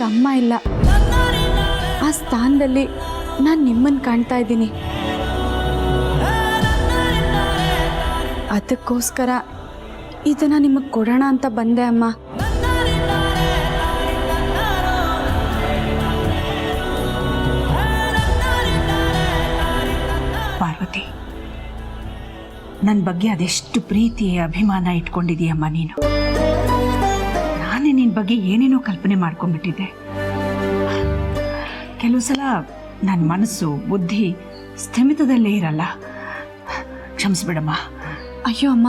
ನನಗೆ ಅಮ್ಮ ಇಲ್ಲ. ಆ ಸ್ಥಾನದಲ್ಲಿ ನಾನು ನಿಮ್ಮನ್ನು ಕಾಣ್ತಾ ಇದ್ದೀನಿ. ಅದಕ್ಕೋಸ್ಕರ ಇದನ್ನು ನಿಮಗೆ ಕೊಡೋಣ ಅಂತ ಬಂದೆ ಅಮ್ಮ. ಪಾರ್ವತಿ, ನನ್ನ ಬಗ್ಗೆ ಅದೆಷ್ಟು ಪ್ರೀತಿ ಅಭಿಮಾನ ಇಟ್ಕೊಂಡಿದೀಯಮ್ಮ ನೀನು. ನಾನೇ ನಿನ್ನ ಬಗ್ಗೆ ಏನೇನೋ ಕಲ್ಪನೆ ಮಾಡ್ಕೊಂಡ್ಬಿಟ್ಟಿದ್ದೆ. ಕೆಲವು ಸಲ ನನ್ನ ಮನಸ್ಸು ಬುದ್ಧಿ ಸ್ಥಿಮಿತದಲ್ಲೇ ಇರಲ್ಲ. ಕ್ಷಮಿಸ್ಬಿಡಮ್ಮ. ಅಯ್ಯೋ ಅಮ್ಮ,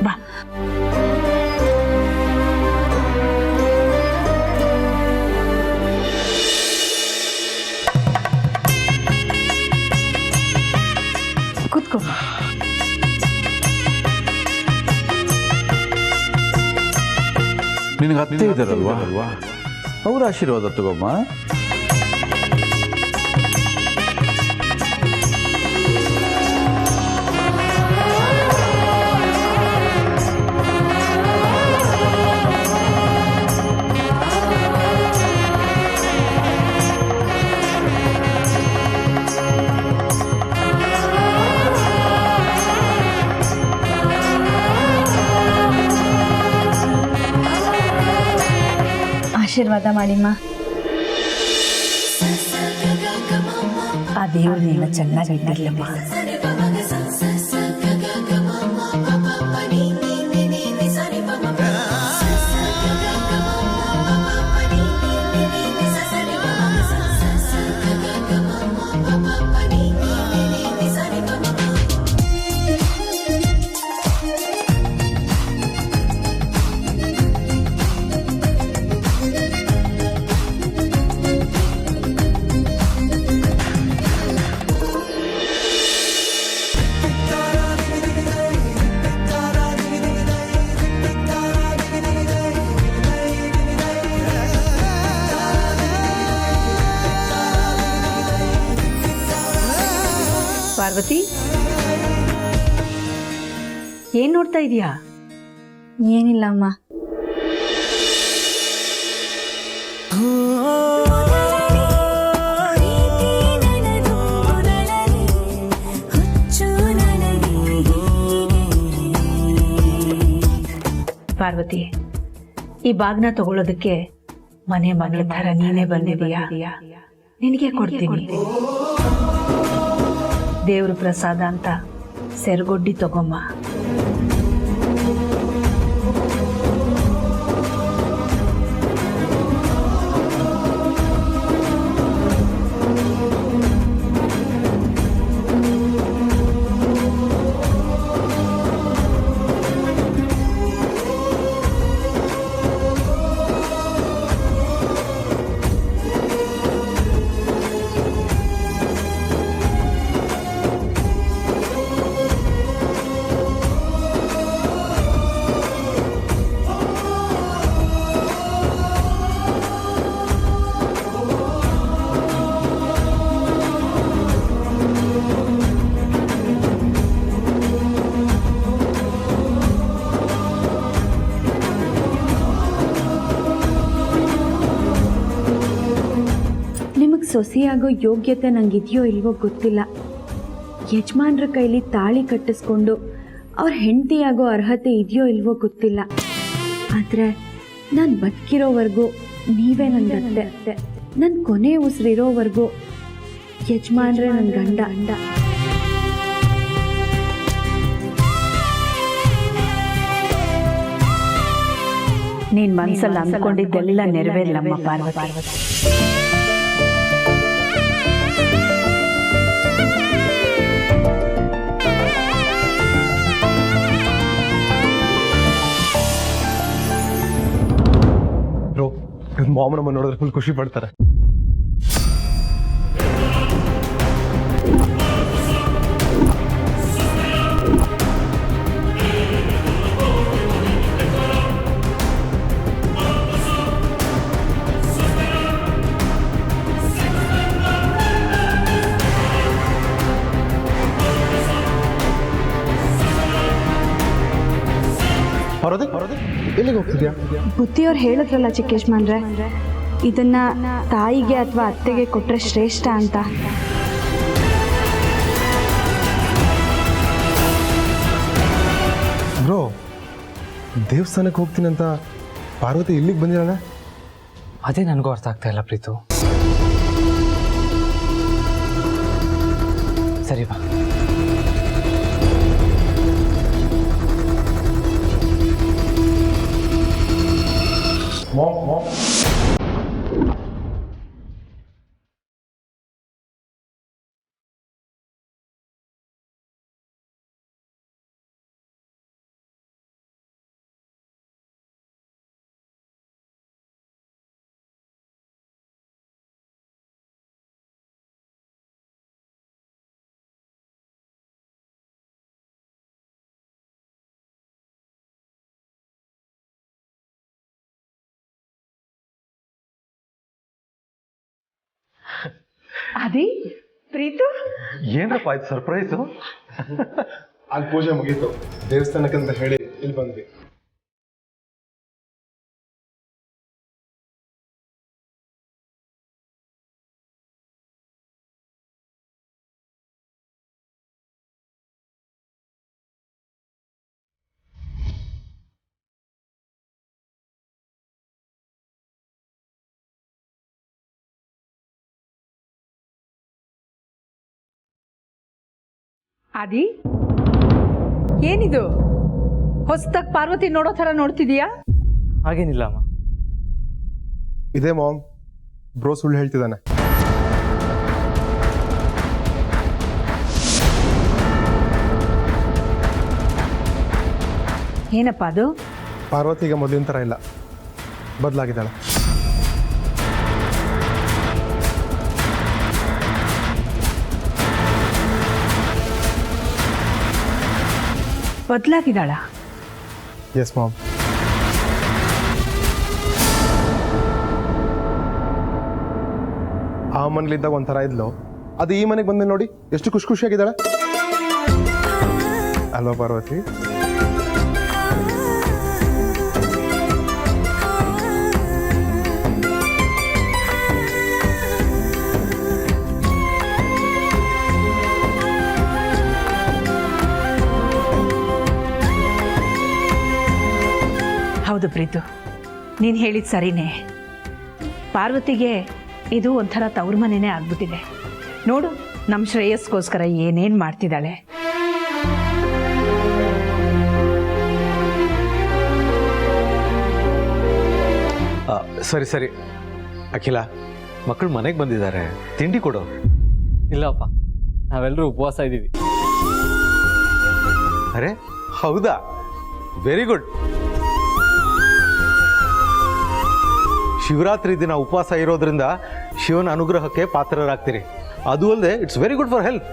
ಬಾ. ಕೂತ್ಕೋ. ನಿನಗೆ ಅತ್ತೆ ಇದ್ದಾರಲ್ವಾ, ಅವರ ಆಶೀರ್ವಾದ ತಗೋಮ್ಮ. ಆಶೀರ್ವಾದ ಮಾಡಿಮ್ಮ. ಆ ದೇವರು ನೀನು ಚೆನ್ನಾಗಿಟ್ಟಿರ್ಲಮ್ಮ. ಪಾರ್ವತಿ, ಏನ್ ನೋಡ್ತಾ ಇದೀಯಾ? ಏನಿಲ್ಲ ಅಮ್ಮ. ಪಾರ್ವತಿ, ಈ ಬಾಗ್ನ ತಗೊಳ್ಳೋದಕ್ಕೆ ಮನೆ ಮಗಳ ಥರ ನೀನೇ ಬಂದಿದೀಯಾ. ನಿನಗೆ ಕೊಡ್ತೀನಿ. ದೇವ್ರ ಪ್ರಸಾದ ಅಂತ ಸೆರಗೊಡ್ಡಿ ತಗೊಮ್ಮ. ಸೊಸೆಯಾಗೋ ಯೋಗ್ಯತೆ ನನಗಿದೆಯೋ ಇಲ್ವೋ ಗೊತ್ತಿಲ್ಲ. ಯಜಮಾನ್ರ ಕೈಲಿ ತಾಳಿ ಕಟ್ಟಿಸ್ಕೊಂಡು ಅವ್ರ ಹೆಂಡತಿಯಾಗೋ ಅರ್ಹತೆ ಇದೆಯೋ ಇಲ್ವೋ ಗೊತ್ತಿಲ್ಲ. ಆದರೆ ನಾನು ಬದುಕಿರೋವರೆಗೂ ನೀವೇ ನನ್ನ ಅತ್ತೆ. ನನ್ನ ಕೊನೆ ಉಸಿರಿರೋವರೆಗೂ ಯಜಮಾನ್ರೆ ನನ್ನ ಗಂಡ. ನೀನ್ ಮನಸ್ಸಲ್ಲಿ ಅಂದ್ಕೊಂಡಿದ್ದೆಲ್ಲ ನೆರವೇರಲಮ್ಮ ಪಾರ್ವತಿ. ಮಾಮನಮ್ಮ ನೋಡಿದ್ರೆ ಫುಲ್ ಖುಷಿ ಪಡ್ತಾರೆ. ಪಾರ್ವತಿ ಎಲ್ಲಿಗೆ ಹೋಗ್ತಿದ್ಯಾ? ಬುದ್ಧಿಯವ್ರು ಹೇಳಿದ್ರಲ್ಲ ಚಿಕ್ಕ ಯಜಮಾನ್ರೆ, ಇದನ್ನ ತಾಯಿಗೆ ಅಥವಾ ಅತ್ತೆಗೆ ಕೊಟ್ರೆ ಶ್ರೇಷ್ಠ ಅಂತ. ಬ್ರೋ, ದೇವಸ್ಥಾನಕ್ಕೆ ಹೋಗ್ತೀನಿ ಅಂತ ಪಾರ್ವತಿ ಇಲ್ಲಿಗೆ ಬಂದಿರಲ್ಲ? ಅದೇ ನನಗೂ ಅರ್ಥ ಆಗ್ತಾ ಇಲ್ಲ ಪ್ರೀತು. ಸರಿ ಬಾ. ಅದಿ ಪ್ರೀತು, ಏನಪ್ಪ ಇದು ಸರ್ಪ್ರೈಸು? ಅಲ್ಲಿ ಪೂಜೆ ಮುಗೀತು, ದೇವಸ್ಥಾನಕ್ಕಂತ ಹೇಳಿ ಇಲ್ಲಿ ಬಂದ್ವಿ. ಅದಿ ಏನಿದು ಹೊಸದಾಗಿ ಪಾರ್ವತಿ ನೋಡೋ ಥರ ನೋಡ್ತಿದೀಯಾ? ಹಾಗೇನಿಲ್ಲ ಅಮ್ಮ. ಇದೇ ಮಾಮ್, ಬ್ರೋ ಸುಳ್ಳು ಹೇಳ್ತಿದ್ದಾನೆ. ಏನಪ್ಪ ಅದು? ಪಾರ್ವತಿ ಈಗ ಮೊದಲಿನ ಥರ ಇಲ್ಲ, ಬದಲಾಗಿದ್ದಾಳೆ. ಬದಲಾಗಿದ್ದಾಳ? S ma'am. ಆ ಮನೇಲಿದ್ದಾಗ ಒಂಥರ ಇದ್ಲು, ಅದು ಈ ಮನೆಗೆ ಬಂದ್ಮೇಲೆ ನೋಡಿ ಎಷ್ಟು ಖುಷಿಯಾಗಿದ್ದಾಳೆ ಅಲ್ವಾ ಪಾರ್ವತಿ? ಹೌದು ಪ್ರೀತು, ನೀನು ಹೇಳಿದ ಸರಿನೇ. ಪಾರ್ವತಿಗೆ ಇದು ಒಂಥರ ತವ್ರ ಮನೆಯೇ ಆಗ್ಬಿಟ್ಟಿದೆ. ನೋಡು, ನಮ್ಮ ಶ್ರೇಯಸ್ಗೋಸ್ಕರ ಏನೇನು ಮಾಡ್ತಿದ್ದಾಳೆ. ಸರಿ ಸರಿ ಅಖಿಲ, ಮಕ್ಕಳು ಮನೆಗೆ ಬಂದಿದ್ದಾರೆ, ತಿಂಡಿ ಕೊಡು. ಇಲ್ಲಪ್ಪ, ನಾವೆಲ್ಲರೂ ಉಪವಾಸ ಇದ್ದೀವಿ. ಅರೆ ಹೌದಾ? Very good. ಶಿವರಾತ್ರಿ ದಿನ ಉಪವಾಸ ಇರೋದ್ರಿಂದ ಶಿವನ ಅನುಗ್ರಹಕ್ಕೆ ಪಾತ್ರರಾಗ್ತೀರಿ. ಅದು ಅಲ್ಲದೆ it's very good for health.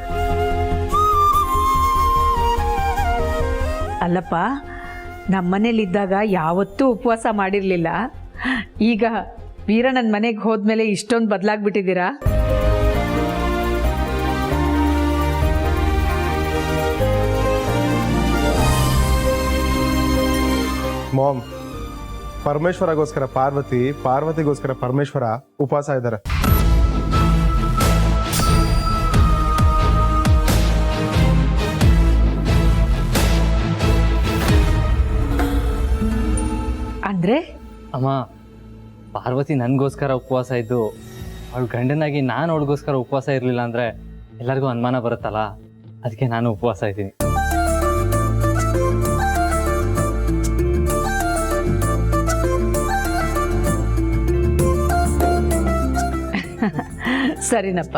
ಅಲ್ಲಪ್ಪ, ನಮ್ಮನೇಲಿದ್ದಾಗ ಯಾವತ್ತೂ ಉಪವಾಸ ಮಾಡಿರಲಿಲ್ಲ. ಈಗ ವೀರಣ್ಣನ ಮನೆಗೆ ಹೋದ್ಮೇಲೆ ಇಷ್ಟೊಂದು ಬದಲಾಗ್ಬಿಟ್ಟಿದ್ದೀರಾ? ಮಾಮ್, ಪರಮೇಶ್ವರಗೋಸ್ಕರ ಪಾರ್ವತಿ, ಪಾರ್ವತಿಗೋಸ್ಕರ ಪರಮೇಶ್ವರ ಉಪವಾಸ ಇದ್ದಾರೆ. ಅಂದ್ರೆ ಅಮ್ಮ, ಪಾರ್ವತಿ ನನಗೋಸ್ಕರ ಉಪವಾಸ ಇದ್ದು ಅವಳು ಗಂಡನಾಗಿ ನಾನು ಅವಳಿಗೋಸ್ಕರ ಉಪವಾಸ ಇರಲಿಲ್ಲ ಅಂದರೆ ಎಲ್ಲರಿಗೂ ಅನುಮಾನ ಬರುತ್ತಲ್ಲ, ಅದಕ್ಕೆ ನಾನು ಉಪವಾಸ ಇದ್ದೀನಿ. ಸರಿನಪ್ಪ.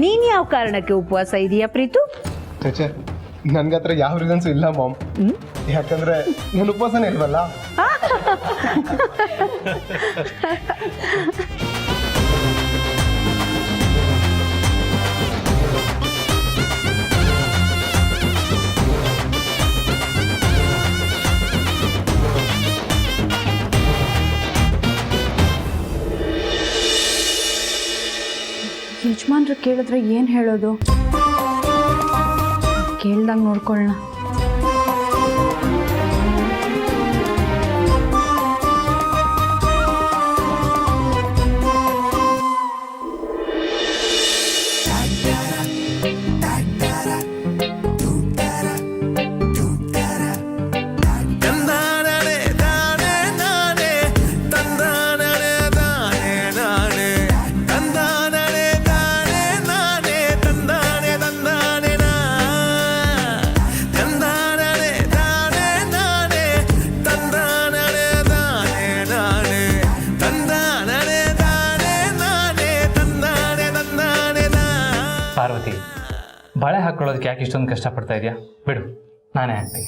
ನೀನ್ ಯಾವ ಕಾರಣಕ್ಕೆ ಉಪವಾಸ ಇದೆಯಾ ಪ್ರೀತು? ಚೇಚೆ, ನನ್ಗತ್ರ ಯಾವ ರೀಸನ್ಸು ಇಲ್ಲ ಮಾಮ್. ಯಾಕಂದ್ರೆ ನನ್ನ ಉಪವಾಸನೇ ಇಲ್ವಲ್ಲ. ಯಜಮಾನ್ರು ಕೇಳಿದ್ರೆ ಏನು ಹೇಳೋದು? ಕೇಳ್ದಂಗೆ ನೋಡ್ಕೊಳ್ಳೋಣ. ಹಾಕೊಳ್ಳೋದಕ್ಕೆ ಯಾಕೆ ಇಷ್ಟೊಂದು ಕಷ್ಟಪಡ್ತಾ ಇದೆಯಾ? ಬಿಡು, ನಾನೇ ಹಾಕ್ತೀನಿ.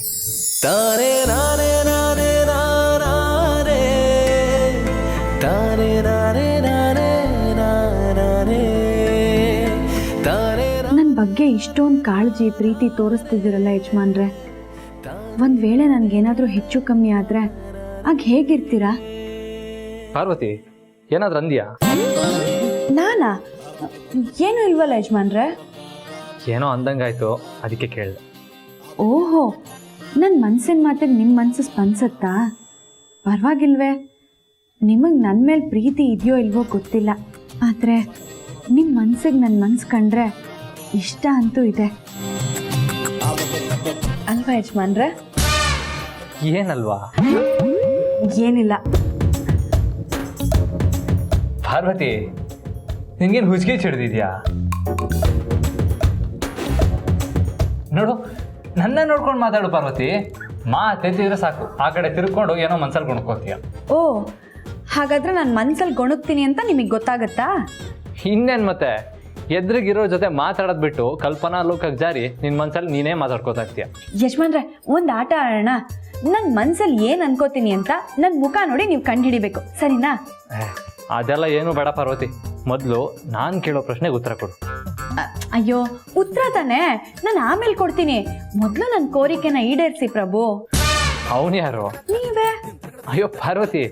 ನನ್ನ ಬಗ್ಗೆ ಇಷ್ಟೊಂದು ಕಾಳಜಿ ಪ್ರೀತಿ ತೋರಿಸ್ತಿದ್ದೀರಲ್ಲ ಯಜಮಾನ್ರೆ, ಒಂದು ವೇಳೆ ನನಗೇನಾದರೂ ಹೆಚ್ಚು ಕಮ್ಮಿ ಆದರೆ ಆಗ ಹೇಗಿರ್ತೀರಾ? ಪಾರ್ವತಿ, ಏನಾದ್ರೂ ಅಂದ್ಯಾ? ನಾನಾ? ಏನೂ ಇಲ್ವಲ್ಲ ಯಜಮಾನ್ರೆ. ಏನೋ ಅಂದಂಗಾಯ್ತು, ಅದಕ್ಕೆ ಕೇಳಿದೆ. ಓಹೋ, ನನ್ನ ಮನಸ್ಸಿನ ಮಾತಿಗೆ ನಿಮ್ಮ ಮನಸ್ಸು ಸ್ಪಂದಿಸುತ್ತಾ? ಪರವಾಗಿಲ್ವೇ. ನಿಮಗೆ ನನ್ನ ಮೇಲೆ ಪ್ರೀತಿ ಇದೆಯೋ ಇಲ್ವೋ ಗೊತ್ತಿಲ್ಲ, ಆದರೆ ನಿಮ್ಮ ಮನಸ್ಸಿಗೆ ನನ್ನ ಮನಸ್ಸು ಕಂಡ್ರೆ ಇಷ್ಟ ಅಂತೂ ಇದೆ ಅಲ್ವಾ ಯಜಮಾನ್ರೆ? ಏನಲ್ವಾ? ಏನಿಲ್ಲ. ಪಾರ್ವತಿ, ನಿನ್ಗೇನು ಹುಚ್ಚಿಗೆ ಚಿಡ್ದಿದ್ಯಾ? ನೋಡು, ನನ್ನ ನೋಡ್ಕೊಂಡು ಮಾತಾಡು ಪಾರ್ವತಿ. ಮಾತೆತ್ತಿದ್ರೆ ಸಾಕು, ಆ ಕಡೆ ತಿರ್ಕೊಂಡು ಏನೋ ಮನ್ಸಲ್ಲಿ ಗುಣಕೋತೀಯ. ಓ, ಹಾಗಾದ್ರೆ ನಾನು ಮನ್ಸಲ್ಲಿ ಗೊಣಗ್ತೀನಿ ಅಂತ ನಿಮಗೆ ಗೊತ್ತಾಗತ್ತಾ? ಇನ್ನೇನು ಮತ್ತೆ, ಎದುರಿಗಿರೋ ಜೊತೆ ಮಾತಾಡೋದು ಬಿಟ್ಟು ಕಲ್ಪನಾ ಲೋಕಕ್ಕೆ ಜಾರಿ ನಿನ್ನ ಮನ್ಸಲ್ಲಿ ನೀನೇ ಮಾತಾಡ್ಕೋತಾ ಇರ್ತೀಯ. ಯಜಮಾನ್ರೆ, ಒಂದು ಆಟ ಆಡೋಣ. ನನ್ನ ಮನ್ಸಲ್ಲಿ ಏನು ಅನ್ಕೋತೀನಿ ಅಂತ ನನ್ನ ಮುಖ ನೋಡಿ ನೀವು ಕಂಡುಹಿಡಿಬೇಕು, ಸರಿನಾ? ಅದೆಲ್ಲ ಏನು ಬೇಡ ಪಾರ್ವತಿ, ಮೊದಲು ನಾನು ಕೇಳೋ ಪ್ರಶ್ನೆಗೆ ಉತ್ತರ ಕೊಡು. ಅಯ್ಯೋ, ಉತ್ತರ ತಾನೆ ನಾನು ಆಮೇಲೆ ಕೊಡ್ತೀನಿ. ಮೊದಲು ನನ್ನ ಕೋರಿಕೆನ ಈಡೇರಿಸಿ ಪ್ರಭು. ಅವನು ಯಾರು? ನೀವೇ. ಅಯ್ಯೋ ಪಾರ್ವತಿ,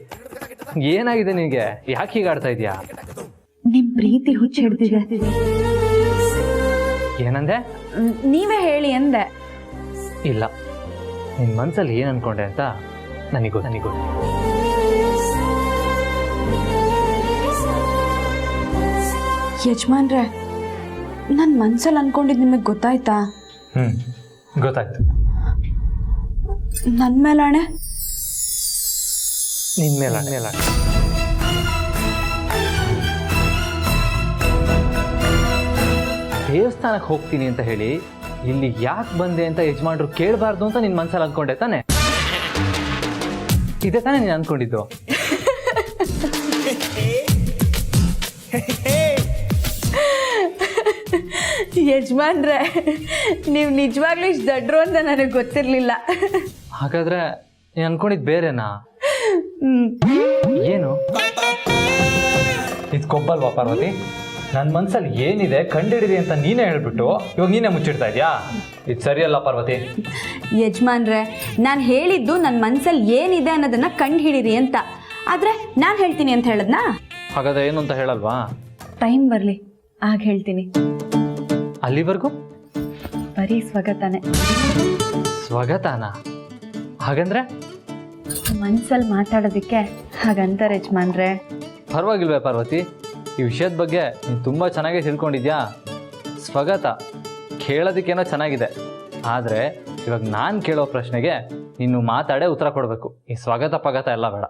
ಏನಾಗಿದೆ ನಿನಗೆ? ಯಾಕೆ ಹೀಗೆ ಆಡ್ತಾ ಇದೆಯಾ? ನಿಮ್ ಪ್ರೀತಿ ಹುಚ್ಚ ಹಿಡ್ದಿದೆ. ಏನಂದೆ? ನೀವೇ ಹೇಳಿ ಅಂದೆ. ಇಲ್ಲ, ನಿನ್ನ ಮನ್ಸಲ್ಲಿ ಏನು ಅನ್ಕೊಂಡೆ ಅಂತ ನನಗೂ ಯಜಮಾನ್ರೆ, ನನ್ನ ಮನ್ಸಲ್ಲಿ ಅನ್ಕೊಂಡಿದ್ದು ನಿಮಗೆ ಗೊತ್ತಾಯ್ತಾ? ಗೊತ್ತಾಯ್ತು. ನನ್ನ ಮೇಲಾಣೆ? ನಿನ್ನ ಮೇಲೆ ದೇವಸ್ಥಾನಕ್ಕೆ ಹೋಗ್ತೀನಿ ಅಂತ ಹೇಳಿ ಇಲ್ಲಿ ಯಾಕೆ ಬಂದೆ ಅಂತ ಯಜಮಾನ್ರು ಕೇಳಬಾರ್ದು ಅಂತ ನಿನ್ನ ಮನ್ಸಲ್ಲಿ ಅಂದ್ಕೊಂಡೆ ತಾನೆ? ಇದೇ ತಾನೇ ನೀನು ಅಂದ್ಕೊಂಡಿದ್ದು? ಯಜಮಾನ್ರೆ, ನೀವು ನಿಜವಾಗ್ಲೂ ಇಷ್ಟು ದಡ್ರು ಅಂತ ನನಗೆ ಗೊತ್ತಿರಲಿಲ್ಲ. ಹಾಗಾದ್ರೆ ನೀನು ಅನ್ಕೊಂಡಿದ್ದು ಬೇರೆನಾ? ಏನು ಇದು ಕೊಬ್ಬಲ್ವಾ ಪಾರ್ವತಿ? ನನ್ನ ಮನ್ಸಲ್ಲಿ ಏನಿದೆ ಕಂಡಿಡಿರಿ ಅಂತ ನೀನೇ ಹೇಳ್ಬಿಟ್ಟು ಇವಾಗ ನೀನೇ ಮುಚ್ಚಿಡ್ತಾ ಇದೆಯಾ? ಇದು ಸರಿಯಲ್ಲ ಪಾರ್ವತಿ. ಯಜಮಾನ್ರೆ, ನಾನು ಹೇಳಿದ್ದು ನನ್ನ ಮನಸ್ಸಲ್ಲಿ ಏನಿದೆ ಅನ್ನೋದನ್ನ ಕಂಡು ಹಿಡೀರಿ ಅಂತ. ಆದರೆ ನಾನು ಹೇಳ್ತೀನಿ ಅಂತ ಹೇಳದ್ನಾ? ಹಾಗಾದ್ರೆ ಏನು ಅಂತ ಹೇಳಲ್ವಾ? ಟೈಮ್ ಬರಲಿ, ಆಗ ಹೇಳ್ತೀನಿ. ಅಲ್ಲಿವರೆಗೂ ಬರೀ ಸ್ವಗತಾನೆ. ಸ್ವಗತಾನ? ಹಾಗಂದ್ರೆ ಮನ್ಸಲ್ಲಿ ಮಾತಾಡೋದಕ್ಕೆ ಹಾಗಂತಾರೆ ಯಜಮಾನ್ರೆ. ಪರವಾಗಿಲ್ವೇ ಪಾರ್ವತಿ, ಈ ವಿಷಯದ ಬಗ್ಗೆ ನೀನು ತುಂಬ ಚೆನ್ನಾಗೇ ತಿಳ್ಕೊಂಡಿದ್ಯಾ. ಸ್ವಗತ ಕೇಳೋದಕ್ಕೇನೋ ಚೆನ್ನಾಗಿದೆ, ಆದರೆ ಇವಾಗ ನಾನು ಕೇಳೋ ಪ್ರಶ್ನೆಗೆ ನೀನು ಮಾತಾಡೇ ಉತ್ತರ ಕೊಡಬೇಕು. ಈ ಸ್ವಗತ ಪಗತ ಎಲ್ಲ ಬೇಡ.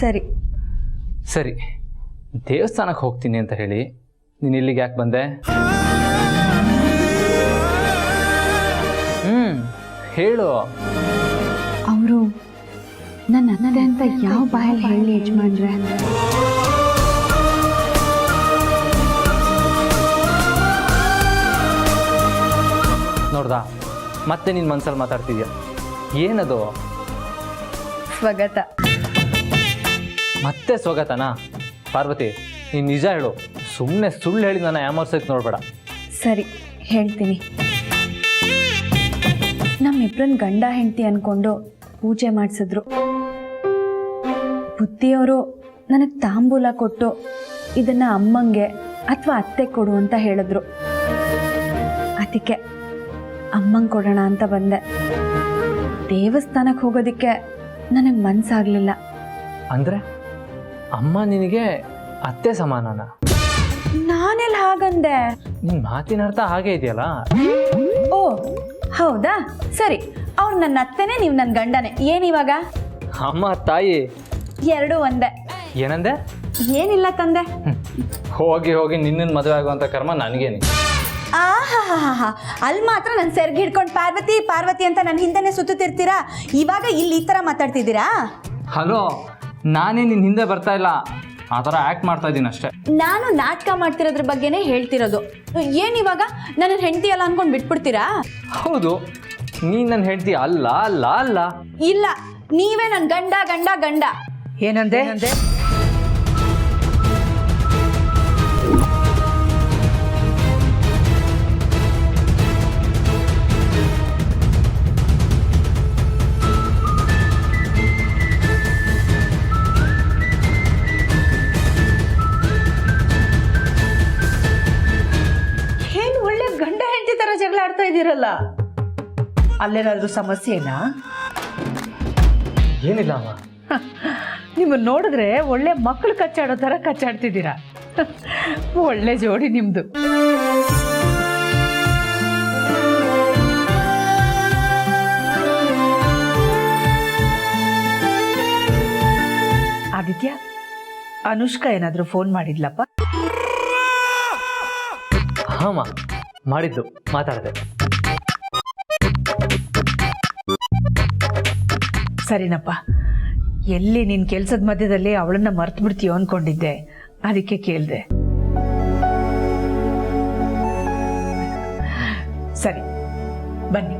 ಸರಿ ಸರಿ, ದೇವಸ್ಥಾನಕ್ಕೆ ಹೋಗ್ತೀನಿ ಅಂತ ಹೇಳಿ ನೀನು ಇಲ್ಲಿಗೆ ಯಾಕೆ ಬಂದೆ? ಹೇಳು. ಅವರು ನನ್ನ ಅನ್ನದೆ ಅಂತ ಯಾವ ಬಾಯಲ್ಲಿ ಹೇಳಿ ಯಜಮಾನ್ರೆ? ನೋಡ್ದಾ, ಮತ್ತೆ ನಿನ್ನ ಮನ್ಸಲ್ಲಿ ಮಾತಾಡ್ತಿದ್ಯಾ. ಏನದು? ಸ್ವಗತ. ಮತ್ತೆ ಸ್ವಗತನಾ? ಪಾರ್ವತಿ, ನೀನು ನಿಜ ಹೇಳು, ಸುಮ್ಮನೆ ಸುಳ್ಳು ಹೇಳಿ ನನ್ನ ಯಾಮರ್ಸಕ್ಕೆ ನೋಡಬೇಡ. ಸರಿ, ಹೇಳ್ತೀನಿ. ನಮ್ಮಿಬ್ರನ್ನ ಗಂಡ ಹೆಂಡತಿ ಅಂದ್ಕೊಂಡು ಪೂಜೆ ಮಾಡಿಸಿದ್ರು. ಬುದ್ಧಿಯವರು ನನಗೆ ತಾಂಬೂಲ ಕೊಟ್ಟು ಇದನ್ನು ಅಮ್ಮಂಗೆ ಅಥವಾ ಅತ್ತೆ ಕೊಡು ಅಂತ ಹೇಳಿದ್ರು. ಅದಕ್ಕೆ ಅಮ್ಮಂಗೆ ಕೊಡೋಣ ಅಂತ ಬಂದೆ. ದೇವಸ್ಥಾನಕ್ಕೆ ಹೋಗೋದಕ್ಕೆ ನನಗೆ ಮನಸ್ಸಾಗಲಿಲ್ಲ. ಅಂದರೆ ಅಮ್ಮ ನಿನಗೆ ಅತ್ತೆ ಸಮಾನನ? ನಾನೆಲ್ಲ ಹಾಗಂದೆ? ನಿನ್ನ ಮಾತಿನ ಅರ್ಥ ಹಾಗೆ ಇದೆಯಲ್ಲ. ಓ ಹೌದಾ? ಸರಿ, ಅವ್ರು ನನ್ನ ಅತ್ತೆನೇ, ನೀವು ನನ್ನ ಗಂಡನೇ. ಏನಿವಾಗ? ಅಮ್ಮ ತಾಯಿ ಎರಡೂ ಒಂದೇ. ಏನಂದೆ? ಏನಿಲ್ಲ ತಂದೆ. ಹೋಗಿ ಹೋಗಿ ನಿನ್ನನ್ನು ಮದುವೆ ಆಗುವಂಥ ಕರ್ಮ ನನಗೇನಿ. ಆಹಾ, ಅಲ್ಲಿ ಮಾತ್ರ ನನ್ನ ಸೆರ್ಗಿ ಹಿಡ್ಕೊಂಡು ಪಾರ್ವತಿ ಪಾರ್ವತಿ ಅಂತ ನನ್ನ ಹಿಂದೆನೇ ಸುತ್ತುತ್ತಿರ್ತೀರಾ. ಇವಾಗ ಇಲ್ಲಿ ಈ ಥರ ಮಾತಾಡ್ತಿದ್ದೀರಾ? ಹಲೋ, ನಾನೇ ನಿನ್ನ ಹಿಂದೆ ಬರ್ತಾ ಇಲ್ಲ. ಆ ಥರ ಆ್ಯಕ್ಟ್ ಮಾಡ್ತಾ ಇದ್ದೀನಿ ಅಷ್ಟೇ. ನಾನು ನಾಟಕ ಮಾಡ್ತಿರೋದ್ರ ಬಗ್ಗೆನೇ ಹೇಳ್ತಿರೋದು. ಏನಿವಾಗ ನನ್ನ ಹೆಂಡತಿ ಅಲ್ಲ ಅನ್ಕೊಂಡು ಬಿಟ್ಬಿಡ್ತೀರಾ? ಹೌದು, ನೀನು ನನ್ನ ಹೆಂಡ್ತಿ ಅಲ್ಲ ಅಲ್ಲ ಅಲ್ಲ. ಇಲ್ಲ, ನೀವೇ ನನ್ನ ಗಂಡ ಗಂಡ ಗಂಡ. ಏನಂದೆ? ಏನು ಒಳ್ಳೆ ಗಂಡ ಹೆಂಡತಿ ತರ ಜಗಳ ಆಡ್ತಾ ಇದ್ದೀರಲ್ಲ, ಅಲ್ಲೇನಾದ್ರೂ ಸಮಸ್ಯೆನಾ? ಏನಿಲ್ಲ ಅಮ್ಮ. ನಿಮ್ಮನ್ನು ನೋಡಿದ್ರೆ ಒಳ್ಳೆ ಮಕ್ಕಳು ಕಚ್ಚಾಡೋ ಥರ ಕಚ್ಚಾಡ್ತಿದ್ದೀರಾ. ಒಳ್ಳೆ ಜೋಡಿ ನಿಮ್ಮದು. ಆದಿತ್ಯ, ಅನುಷ್ಕಾ ಏನಾದರೂ ಫೋನ್ ಮಾಡಿದ್ಲಪ್ಪ? ಹಾಂ ಮಾಡಿದ್ದು, ಮಾತಾಡಿದೆ. ಸರಿನಪ್ಪ, ಎಲ್ಲಿ ನಿನ್ನ ಕೆಲಸದ ಮಧ್ಯದಲ್ಲಿ ಅವಳನ್ನ ಮರ್ತು ಬಿಡ್ತೀಯೋ ಅಂದ್ಕೊಂಡಿದ್ದೆ, ಅದಕ್ಕೆ ಕೇಳಿದೆ. ಸರಿ, ಬನ್ನಿ.